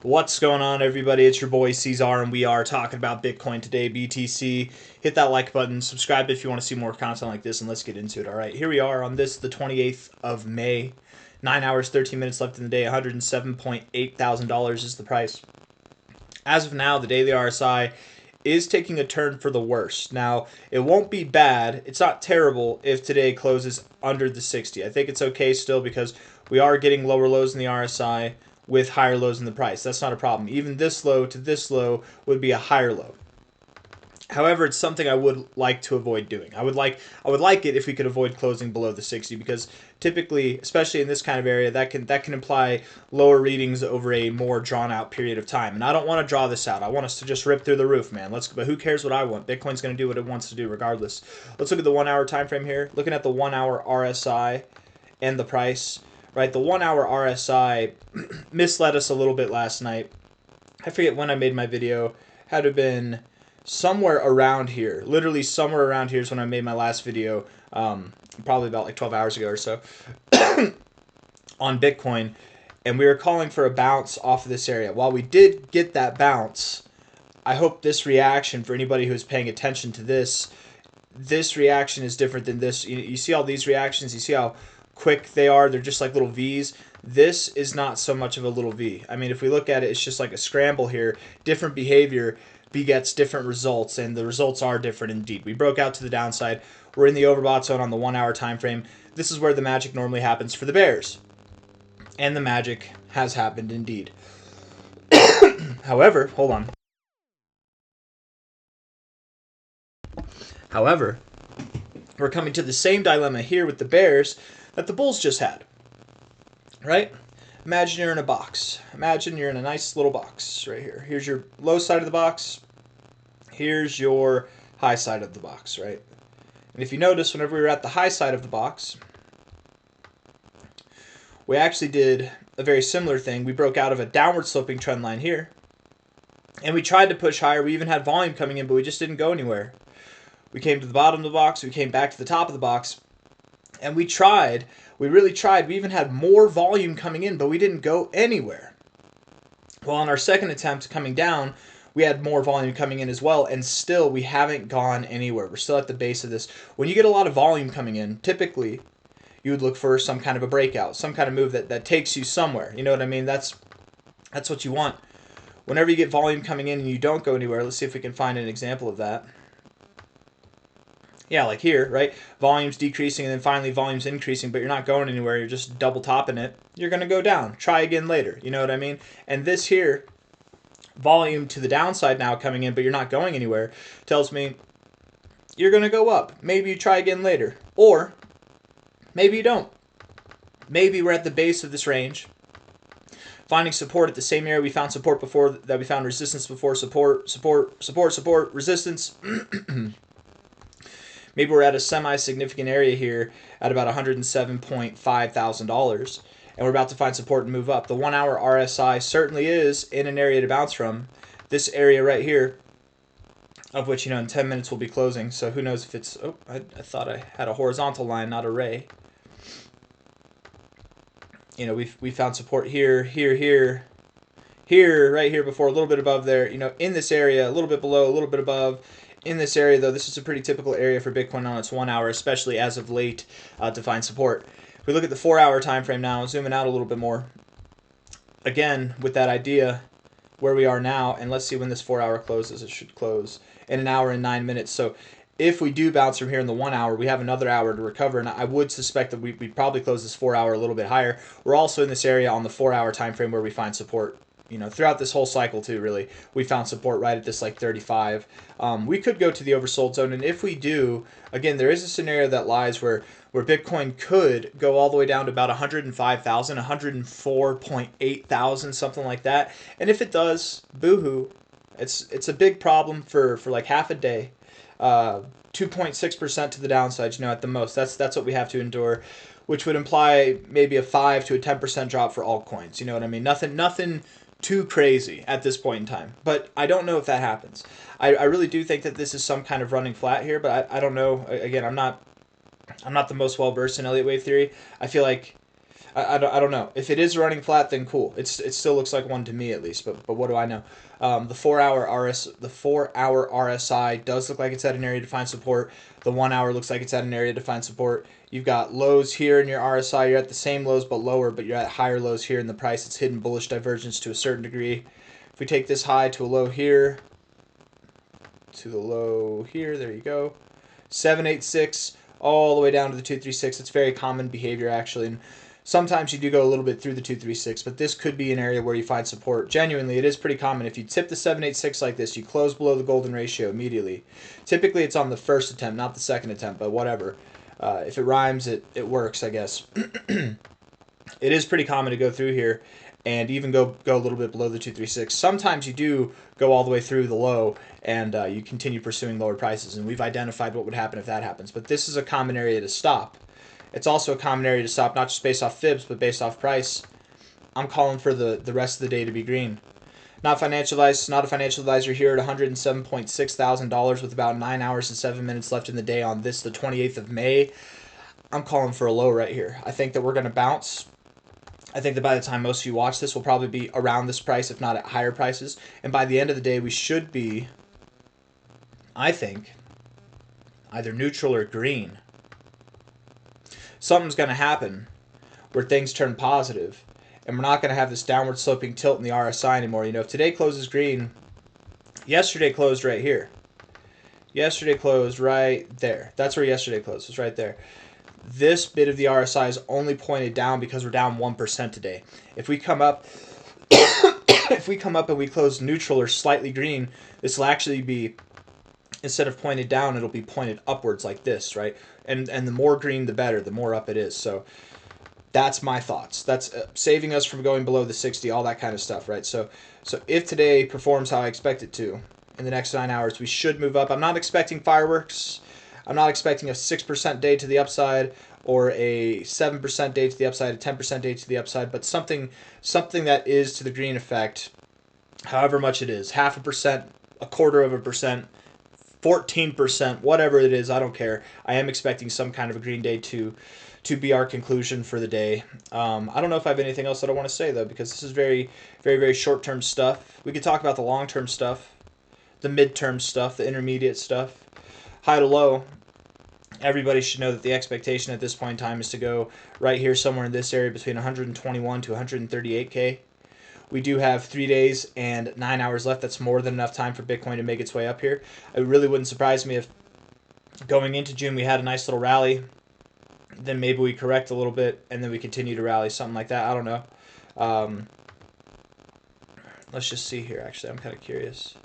What's going on, everybody? It's your boy C-Zar, and we are talking about Bitcoin today, BTC. Hit that like button, subscribe if you want to see more content like this, and let's get into it. All right, here we are on this, the 28th of May. 9 hours, 13 minutes left in the day. $107.8 thousand is the price. As of now, the daily RSI is taking a turn for the worse. Now, it won't be bad. It's not terrible if today closes under the 60. I think it's okay still because we are getting lower lows in the RSI with higher lows in the price. That's not a problem. Even this low to this low would be a higher low. However, it's something I would like to avoid doing. I would like it if we could avoid closing below the 60, because typically, especially in this kind of area, that can imply lower readings over a more drawn out period of time. And I don't want to draw this out. I want us to just rip through the roof, man. But who cares what I want? Bitcoin's going to do what it wants to do regardless. Let's look at the 1 hour time frame here. Looking at the 1 hour RSI and the price. Right, the 1 hour RSI misled us a little bit last night. I forget when I made my video. Had to have been somewhere around here. Literally somewhere around here is when I made my last video. Probably about like 12 hours ago or so on Bitcoin. And we were calling for a bounce off of this area. While we did get that bounce, I hope this reaction, for anybody who's paying attention to this reaction is different than this. You see all these reactions. You see how quick they are. They're just like little V's. This is not so much of a little V. I mean, if we look at it, it's just like a scramble here. Different behavior begets different results, and the results are different indeed. We broke out to the downside. We're in the overbought zone on the 1 hour time frame. This is where the magic normally happens for the bears, and the magic has happened indeed. However, hold on. However, we're coming to the same dilemma here with the bears that the bulls just had, right? Imagine you're in a box. Imagine you're in a nice little box right here. Here's your low side of the box. Here's your high side of the box, right? And if you notice, whenever we were at the high side of the box, we actually did a very similar thing. We broke out of a downward sloping trend line here, and we tried to push higher. We even had volume coming in, but we just didn't go anywhere. We came to the bottom of the box. We came back to the top of the box. And we really tried. We even had more volume coming in, but we didn't go anywhere. Well, on our second attempt coming down, we had more volume coming in as well, and still we haven't gone anywhere. We're still at the base of this. When you get a lot of volume coming in, typically you would look for some kind of a breakout, some kind of move that takes you somewhere. You know what I mean? That's what you want. Whenever you get volume coming in and you don't go anywhere, let's see if we can find an example of that. Yeah, like here, right? Volume's decreasing and then finally volume's increasing, but you're not going anywhere. You're just double topping it. You're going to go down. Try again later. You know what I mean? And this here, volume to the downside now coming in, but you're not going anywhere, tells me you're going to go up. Maybe you try again later. Or maybe you don't. Maybe we're at the base of this range, finding support at the same area we found support before, that we found resistance before. Support, resistance. Maybe we're at a semi-significant area here at about $107.5 thousand, and we're about to find support and move up. The 1 hour RSI certainly is in an area to bounce from. This area right here, of which, in 10 minutes we'll be closing. So who knows if it's, I thought I had a horizontal line, not a ray. We found support here, right here before, a little bit above there, in this area, a little bit below, a little bit above. In this area, though, this is a pretty typical area for Bitcoin on its 1 hour, especially as of late, to find support. If we look at the 4 hour time frame now, zooming out a little bit more, again, with that idea where we are now, and let's see when this 4 hour closes. It should close in 1 hour and 9 minutes. So if we do bounce from here in the 1 hour, we have another hour to recover, and I would suspect that we probably close this 4 hour a little bit higher. We're also in this area on the 4 hour time frame where we find support. Throughout this whole cycle too, really, we found support right at this like 35. We could go to the oversold zone, and if we do, again, there is a scenario that lies where Bitcoin could go all the way down to about 105,000, 104.8 thousand, something like that. And if it does, boohoo, it's a big problem for like half a day. 2.6% to the downside, at the most. That's what we have to endure, which would imply maybe a 5 to a 10% drop for altcoins. You know what I mean? Nothing too crazy at this point in time, but I don't know if that happens. I really do think that this is some kind of running flat here, but I don't know. Again, I'm not the most well versed in Elliott wave theory. I feel like I don't know. If it is running flat, then cool. It still looks like one to me at least. But what do I know? The 4-hour RSI does look like it's at an area to find support. The 1 hour looks like it's at an area to find support. You've got lows here in your RSI. You're at the same lows but lower, but you're at higher lows here in the price. It's hidden bullish divergence to a certain degree. If we take this high to a low here, to the low here, there you go. 786 all the way down to the 236. It's very common behavior actually. And sometimes you do go a little bit through the 236, but this could be an area where you find support. Genuinely, it is pretty common. If you tip the 786 like this, you close below the golden ratio immediately. Typically, it's on the first attempt, not the second attempt, but whatever. If it rhymes, it works, I guess. It is pretty common to go through here and even go a little bit below the 236. Sometimes you do go all the way through the low and you continue pursuing lower prices, and we've identified what would happen if that happens. But this is a common area to stop. It's also a common area to stop, not just based off fibs, but based off price. I'm calling for the rest of the day to be green. Not a financial advisor here at $107.6 thousand with about 9 hours and 7 minutes left in the day on this, the 28th of May. I'm calling for a low right here. I think that we're going to bounce. I think that by the time most of you watch this, we'll probably be around this price, if not at higher prices. And by the end of the day, we should be, I think, either neutral or green. Something's going to happen where things turn positive, and we're not going to have this downward sloping tilt in the RSI anymore. You know, if today closes green, yesterday closed right here. Yesterday closed right there. That's where yesterday closed, was right there. This bit of the RSI is only pointed down because we're down 1% today. If we come up and we close neutral or slightly green, this will actually be, instead of pointed down, it'll be pointed upwards like this, right? And the more green, the better, the more up it is. So that's my thoughts. That's saving us from going below the 60, all that kind of stuff, right? So if today performs how I expect it to in the next 9 hours, we should move up. I'm not expecting fireworks. I'm not expecting a 6% day to the upside or a 7% day to the upside, a 10% day to the upside, but something that is to the green effect, however much it is, 0.5%, 0.25%, 14%, whatever it is, I don't care. I am expecting some kind of a green day to be our conclusion for the day. I don't know if I have anything else that I want to say, though, because this is very, very, very short-term stuff. We could talk about the long-term stuff, the mid-term stuff, the intermediate stuff. High to low, everybody should know that the expectation at this point in time is to go right here somewhere in this area between 121 to 138K. We do have 3 days and 9 hours left. That's more than enough time for Bitcoin to make its way up here. It really wouldn't surprise me if going into June we had a nice little rally, then maybe we correct a little bit, and then we continue to rally, something like that. I don't know. Let's just see here, actually. I'm kind of curious.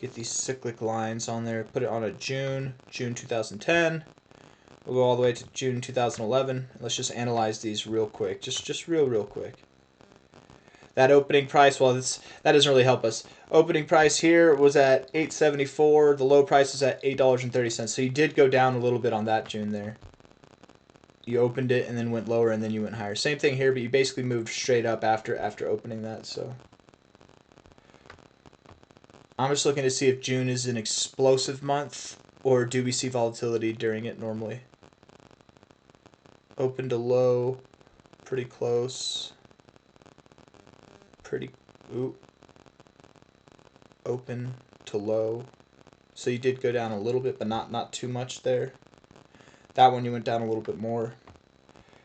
Get these cyclic lines on there. Put it on a June 2010. We'll go all the way to June 2011. Let's just analyze these real quick. Just real quick. That opening price, well, that doesn't really help us. Opening price here was at $8.74. The low price is at $8.30. So you did go down a little bit on that June there. You opened it and then went lower and then you went higher. Same thing here, but you basically moved straight up after opening that. So I'm just looking to see if June is an explosive month or do we see volatility during it normally. Open to low, pretty close. Open to low. So you did go down a little bit, but not too much there. That one you went down a little bit more.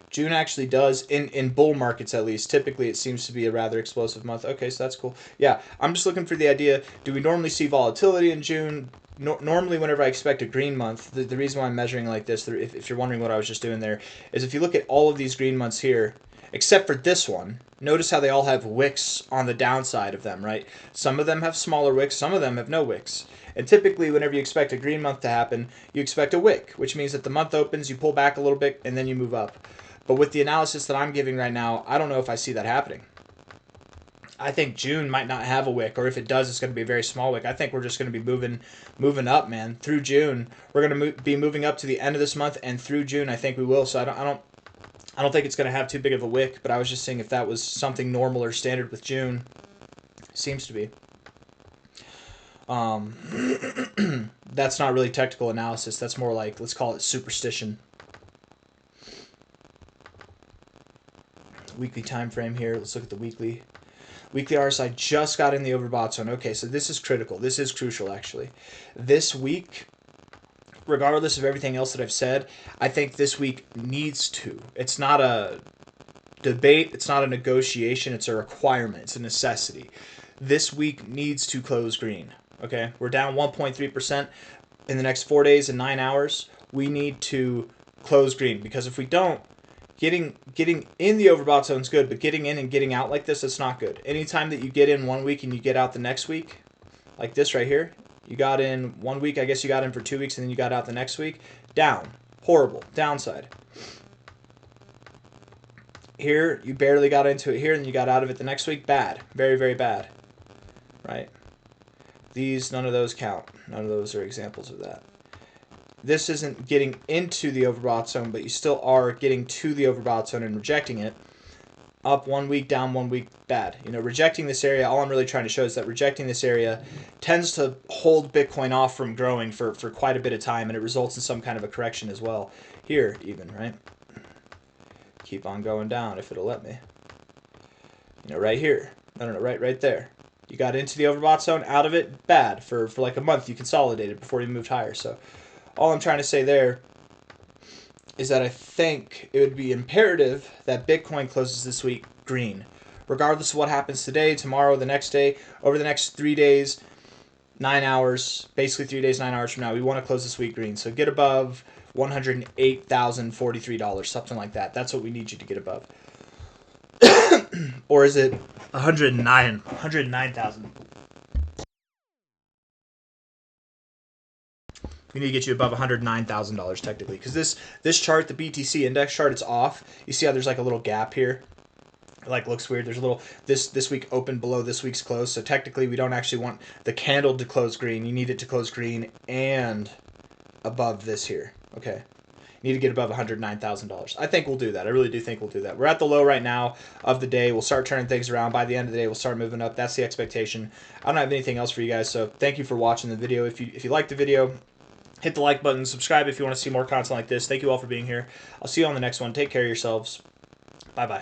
June actually does, in bull markets at least, typically it seems to be a rather explosive month. Okay, so that's cool. Yeah, I'm just looking for the idea, do we normally see volatility in June? Normally whenever I expect a green month, the reason why I'm measuring like this, if you're wondering what I was just doing there, is if you look at all of these green months here, except for this one, notice how they all have wicks on the downside of them, right? Some of them have smaller wicks, some of them have no wicks. And typically, whenever you expect a green month to happen, you expect a wick, which means that the month opens, you pull back a little bit, and then you move up. But with the analysis that I'm giving right now, I don't know if I see that happening. I think June might not have a wick, or if it does, it's going to be a very small wick. I think we're just going to be moving up, man. Through June, we're going to be moving up to the end of this month, and through June, I think we will. So I don't think it's going to have too big of a wick, but I was just seeing if that was something normal or standard with June. Seems to be. that's not really technical analysis. That's more like, let's call it superstition. Weekly time frame here. Let's look at the weekly. Weekly RSI just got in the overbought zone. Okay, so this is critical. This is crucial, actually. This week, regardless of everything else that I've said, I think this week needs to. It's not a debate. It's not a negotiation. It's a requirement. It's a necessity. This week needs to close green. Okay, we're down 1.3% in the next 4 days and 9 hours. We need to close green, because if we don't, getting in the overbought zone is good, but getting in and getting out like this, it's not good. Anytime that you get in 1 week and you get out the next week, like this right here, you got in 1 week, I guess you got in for 2 weeks, and then you got out the next week, down. Horrible. Downside. Here, you barely got into it here, and you got out of it the next week, bad. Very, very bad. Right? These, none of those count. None of those are examples of that. This isn't getting into the overbought zone, but you still are getting to the overbought zone and rejecting it. Up 1 week, down 1 week, bad. You know, rejecting this area, all I'm really trying to show is that rejecting this area tends to hold Bitcoin off from growing for quite a bit of time, and it results in some kind of a correction as well. Here, even, right? Keep on going down if it'll let me. You know, right here. No, right there. You got into the overbought zone, out of it, bad. For like a month, you consolidated before you moved higher. So all I'm trying to say there is that I think it would be imperative that Bitcoin closes this week green. Regardless of what happens today, tomorrow, the next day, over the next 3 days, 9 hours, basically 3 days, 9 hours from now, we want to close this week green. So get above $108,043, something like that. That's what we need you to get above. Or is it 109,000? We need to get you above $109,000 technically, because this chart, the BTC index chart, it's off. You see how there's like a little gap here? It like looks weird. There's a little, this week opened below this week's close, so technically we don't actually want the candle to close green. You need it to close green and above this here. Okay. You need to get above $109,000. I think we'll do that. I really do think we'll do that. We're at the low right now of the day. We'll start turning things around. By the end of the day, we'll start moving up. That's the expectation. I don't have anything else for you guys, so thank you for watching the video. If you liked the video, hit the like button. Subscribe if you want to see more content like this. Thank you all for being here. I'll see you on the next one. Take care of yourselves. Bye-bye.